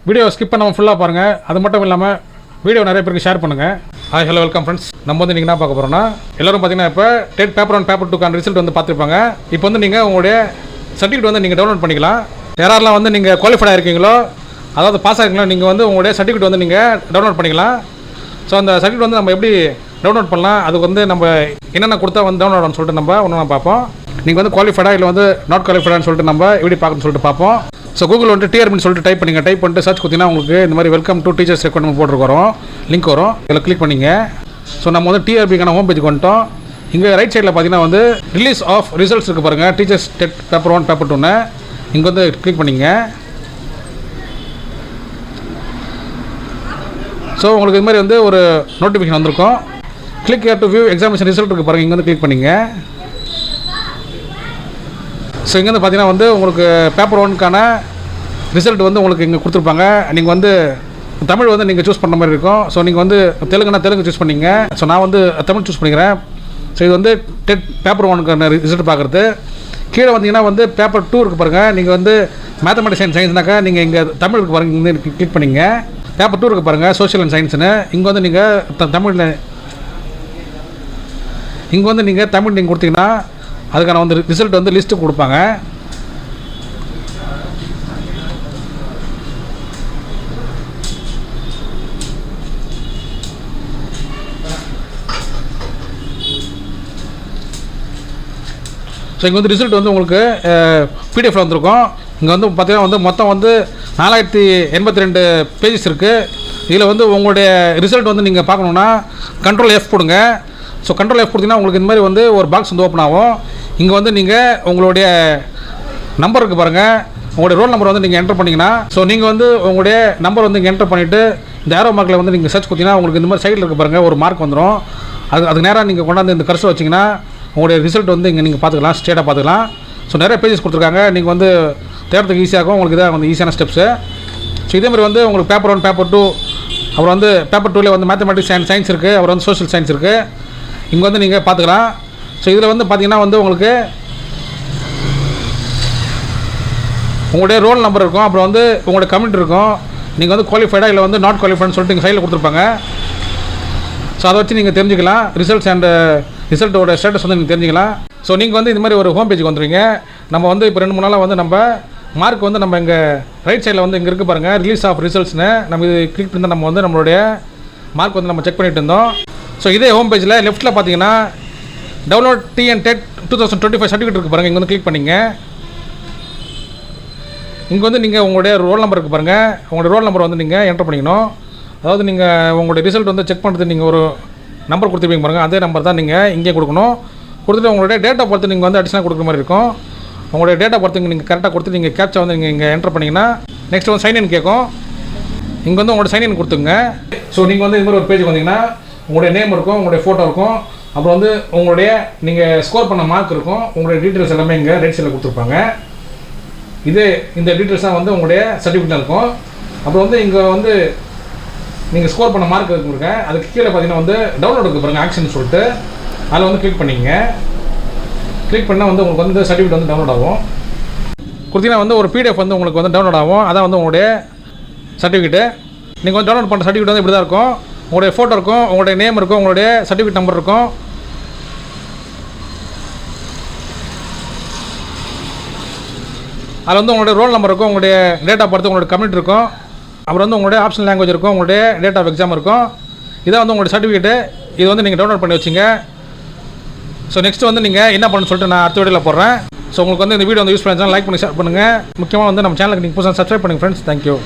Video skip பண்ணாமல் ஃபுல்லாக பாருங்கள். அது மட்டும் இல்லாமல் வீடியோ நிறைய பேருக்கு ஷேர் பண்ணுங்கள். Hi hello welcome friends. நம்ம வந்து நீங்கள் என்ன பார்க்க போகிறோம்னா, எல்லோரும் பார்த்தீங்கன்னா இப்போ டெட் பேப்பர் 1 பேப்பர் 2க்கான ரிசல்ட் வந்து பார்த்துருப்பாங்க. இப்போ வந்து நீங்கள் உங்களுடைய சர்டிஃபிகேட் வந்து நீங்கள் டவுன்லோட் பண்ணிக்கலாம். யாரெல்லாம் வந்து நீங்கள் குவாலிஃபைடாக இருக்கீங்களோ, அதாவது பாஸ் ஆகிருக்கீங்களோ, நீங்கள் வந்து உங்களுடைய சர்டிஃபிகேட் வந்து நீங்கள் டவுன்லோட் பண்ணிக்கலாம். ஸோ அந்த சர்டிஃபிகேட் வந்து நம்ம எப்படி டவுன்லோட் பண்ணலாம், அதுக்கு வந்து நம்ம என்னென்ன கொடுத்தா வந்து டவுன்லோட் ஆகும்னு சொல்லிட்டு நம்ம ஒன்று பார்ப்போம். நீங்கள் வந்து குவாலிஃபைடாக இல்லை வந்து நாட் குவாலிஃபைடான்னு சொல்லிட்டு நம்ம எப்படி பார்க்கணும்னு சொல்லிட்டு பார்ப்போம். ஸோ கூகுள் வந்து டிஆர்பின்னு சொல்லிட்டு டைப் பண்ணிட்டு சர்ச் கொடுத்தீங்கன்னா உங்களுக்கு இந்த மாதிரி வெல்கம் டு டீச்சர்ஸ் ரெக்ரூட்மெண்ட் போட்டுருக்கோம், லிங்க் வரும். இதில் கிளிக் பண்ணிங்க. ஸோ நம்ம வந்து டிஆர்பிக்கான ஹோம் பேஜுக்கு வந்துட்டோம். இங்கே ரைட் சைடில் பார்த்தீங்கன்னா வந்து ரிலீஸ் ஆஃப் ரிசல்ட்ஸ் இருக்குது பாருங்கள், டீச்சர்ஸ் டெட் பேப்பர் 1 பேப்பர் 2ன்னு. இங்கே வந்து கிளிக் பண்ணிங்க. ஸோ உங்களுக்கு இது மாதிரி வந்து ஒரு நோட்டிஃபிகேஷன் வந்திருக்கும். Click here to view examination result இருக்குது பாருங்கள், இங்கே வந்து கிளிக் பண்ணிங்க. ஸோ இங்கே வந்து பார்த்தீங்கன்னா வந்து உங்களுக்கு பேப்பர் 1க்கான ரிசல்ட் வந்து உங்களுக்கு இங்கே கொடுத்துருப்பாங்க. நீங்கள் வந்து தமிழ் வந்து நீங்கள் சூஸ் பண்ணுற மாதிரி இருக்கும். ஸோ நீங்கள் வந்து தெலுங்குனா தெலுங்கு சூஸ் பண்ணிங்க. ஸோ நான் வந்து தமிழ் சூஸ் பண்ணிக்கிறேன். ஸோ இது வந்து டெட் பேப்பர் 1க்கான ரிசல்ட் பார்க்குறது. கீழே வந்தீங்கன்னா வந்து பேப்பர் 2 இருக்குது பாருங்கள். நீங்கள் வந்து மேத்தமெட்டிக்ஸ் அண்ட் சயின்ஸ்னாக்கா நீங்கள் இங்கே தமிழ் இருக்குது பாருங்கள், இங்கே கிளிக் பண்ணிங்க. பேப்பர் 2 இருக்குது பாருங்கள், சோஷியல் அண்ட் சயின்ஸ்னு. இங்கே வந்து நீங்கள் தமிழில் இங்கே வந்து நீங்கள் தமிழ் நீங்கள் கொடுத்தீங்கன்னா அதுக்கான வந்து ரிசல்ட் வந்து லிஸ்ட்டு கொடுப்பாங்க. ஸோ இங்கே வந்து ரிசல்ட் வந்து உங்களுக்கு பிடிஎஃப்ல வந்திருக்கும். இங்கே வந்து பார்த்தீங்கன்னா வந்து மொத்தம் வந்து 4082 பேஜஸ் இருக்குது. இதில் வந்து உங்களுடைய ரிசல்ட் வந்து நீங்கள் பார்க்கணுன்னா கண்ட்ரோல் F கொடுங்க. ஸோ கண்ட்ரோல் F கொடுத்தீங்கன்னா உங்களுக்கு இந்த மாதிரி வந்து ஒரு பாக்ஸ் வந்து ஓப்பன் ஆகும். இங்கே வந்து நீங்கள் உங்களுடைய நம்பர் இருக்குது பாருங்கள், உங்களுடைய ரோல் நம்பர் வந்து நீங்கள் என்டர் பண்ணிங்கன்னா, ஸோ நீங்கள் வந்து உங்களுடைய நம்பர் வந்து இங்கே என்டர் பண்ணிவிட்டு இந்த ஏரோ மார்க்கில் வந்து நீங்கள் சர்ச் கொடுத்தீங்கன்னா உங்களுக்கு இந்த மாதிரி சைடில் இருக்குது பாருங்கள் ஒரு மார்க் வந்துடும். அதுக்கு நேராக நீங்கள் கொண்டாந்து இந்த கர்சர் வச்சிங்கன்னா உங்களுடைய ரிசல்ட் வந்து இங்கே நீங்கள் பார்த்துக்கலாம், ஸ்டேட்டாக பார்த்துக்கலாம். ஸோ நிறைய பேஜஸ் கொடுத்துருக்காங்க. நீங்கள் வந்து தேடுறதுக்கு ஈஸியாகும், உங்களுக்கு இதான் வந்து ஈஸியான ஸ்டெப்ஸு. ஸோ இதேமாதிரி வந்து உங்களுக்கு பேப்பர் 1 பேப்பர் 2 அப்புறம் வந்து பேப்பர் 2லேயே வந்து மேத்தமெட்டிக்ஸ் அண்ட் சயின்ஸ் இருக்குது, அப்புறம் வந்து சோஷியல் சயின்ஸ் இருக்குது. இங்கே வந்து நீங்கள் பார்த்துக்கலாம். ஸோ இதில் வந்து பார்த்தீங்கன்னா வந்து உங்களுக்கு உங்களுடைய ரோல் நம்பர் இருக்கும், அப்புறம் வந்து உங்களுடைய கமெண்ட் இருக்கும். நீங்கள் வந்து குவாலிஃபைடாக இல்லை வந்து நாட் குவாலிஃபைடுன்னு சொல்லிட்டு நீங்கள் சைடில் கொடுத்துருப்பாங்க. ஸோ அதை வச்சு நீங்கள் தெரிஞ்சுக்கலாம், ரிசல்ட்ஸ் அண்ட் ரிசல்ட்டோட ஸ்டேட்டஸ் வந்து நீங்கள் தெரிஞ்சுக்கலாம். ஸோ நீங்கள் வந்து இந்த மாதிரி ஒரு ஹோம் பேஜுக்கு வந்துடுவீங்க. நம்ம வந்து இப்போ 2-3 நாளாக வந்து நம்ம மார்க் வந்து நம்ம இங்கே ரைட் சைடில் வந்து இங்கே இருக்குது பாருங்கள், ரிலீஸ் ஆஃப் ரிசல்ட்ஸ்னு. நம்ம இது கிளிக் பண்ணி நம்ம வந்து நம்மளுடைய மார்க் வந்து நம்ம செக் பண்ணிட்டு இருந்தோம். ஸோ இதே ஹோம் பேஜில் லெஃப்ட்டில் பார்த்தீங்கன்னா டவுன்லோட் TN TET 2025 சர்டிஃபிகேட் இருக்குது பாருங்கள், இங்கே வந்து கிளிக் பண்ணிங்க. இங்கே வந்து நீங்கள் உங்களுடைய ரோல் நம்பர் இருக்குது பாருங்கள், உங்களுடைய ரோல் நம்பர் வந்து நீங்கள் என்டர் பண்ணிக்கணும். அதாவது நீங்கள் உங்களுடைய ரிசல்ட் வந்து செக் பண்ணுறது நீங்கள் ஒரு நம்பர் கொடுத்துருப்பீங்க பாருங்கள், அதே நம்பர் தான் நீங்கள் இங்கே கொடுக்கணும். கொடுத்துட்டு உங்களுடைய டேட் ஆஃப் பர்த் நீங்கள் வந்து அடிஷனலாக கொடுக்குற மாதிரி இருக்கும். உங்களுடைய டேட் ஆஃப் பர்த் நீங்கள் கரெக்டாக கொடுத்து நீங்கள் கேப்ச்சா வந்து நீங்கள் இங்கே என்டர் பண்ணிங்கன்னா நெக்ஸ்ட் வந்து சைன்இன் கேட்கும். இங்கே வந்து உங்களோட சைன்இன் கொடுத்துங்க. ஸோ நீங்கள் வந்து இது மாதிரி ஒரு பேஜுக்கு வந்தீங்கன்னா உங்களுடைய நேம் இருக்கும், உங்களுடைய ஃபோட்டோ இருக்கும், அப்புறம் வந்து உங்களுடைய நீங்கள் ஸ்கோர் பண்ண மார்க் இருக்கும், உங்களுடைய டீட்டெயில்ஸ் எல்லாமே இங்கே ரைட் சைடில் கொடுத்துருப்பாங்க. இந்த டீட்டெயில்ஸ் தான் வந்து உங்களுடைய சர்டிஃபிகேட்டில் இருக்கும். அப்புறம் வந்து இங்கே வந்து நீங்கள் ஸ்கோர் பண்ண மார்க் இருக்குங்க, அதுக்கு கீழே பார்த்தீங்கன்னா வந்து டவுன்லோட் இருக்குது பாருங்கள், ஆக்ஷன் சொல்லிட்டு அதில் வந்து கிளிக் பண்ணிங்க. கிளிக் பண்ணால் வந்து உங்களுக்கு வந்து சர்டிஃபிகேட் வந்து டவுன்லோட் ஆகும். கொடுத்தீங்கன்னா வந்து ஒரு PDF வந்து உங்களுக்கு வந்து டவுன்லோட் ஆகும். அதான் வந்து உங்களுடைய சர்டிஃபிகேட்டு. நீங்கள் வந்து டவுன்லோட் பண்ணுற சர்டிஃபிகேட் வந்து இப்படி தான் இருக்கும். உங்களுடைய ஃபோட்டோ இருக்கும், உங்களுடைய நேம் இருக்கும், உங்களுடைய சர்டிஃபிகேட் நம்பர் இருக்கும். அதில் வந்து உங்களுடைய ரோல் நம்பர் இருக்கும், உங்களுடைய டேட் ஆஃப் பர்த், உங்களுடைய கம்யூனிட்டி இருக்கும், அப்புறம் வந்து உங்களுடைய ஆப்ஷனல் லாங்குவேஜ் இருக்கும், உங்களுடைய டேட் ஆஃப் எக்ஸாம் இருக்கும். இதான் வந்து உங்களுடைய சர்டிஃபிகேட்டு. இது வந்து நீங்கள் டவுன்லோட் பண்ணி வச்சுங்க. ஸோ நெக்ஸ்ட் வந்து நீங்கள் என்ன பண்ணணும்னு சொல்லிட்டு நான் அடுத்த வீடியோவில் போடுறேன். ஸோ உங்களுக்கு வந்து இந்த வீடியோ வந்து யூஸ் பண்ணி லைக் பண்ணி ஷேர் பண்ணுங்கள். முக்கியமாக வந்து நம்ம சேனலுக்கு நீங்கள் புதுசாக சப்ஸ்கிரைப் பண்ணுங்கள் ஃப்ரெண்ட்ஸ். தேங்க்யூ.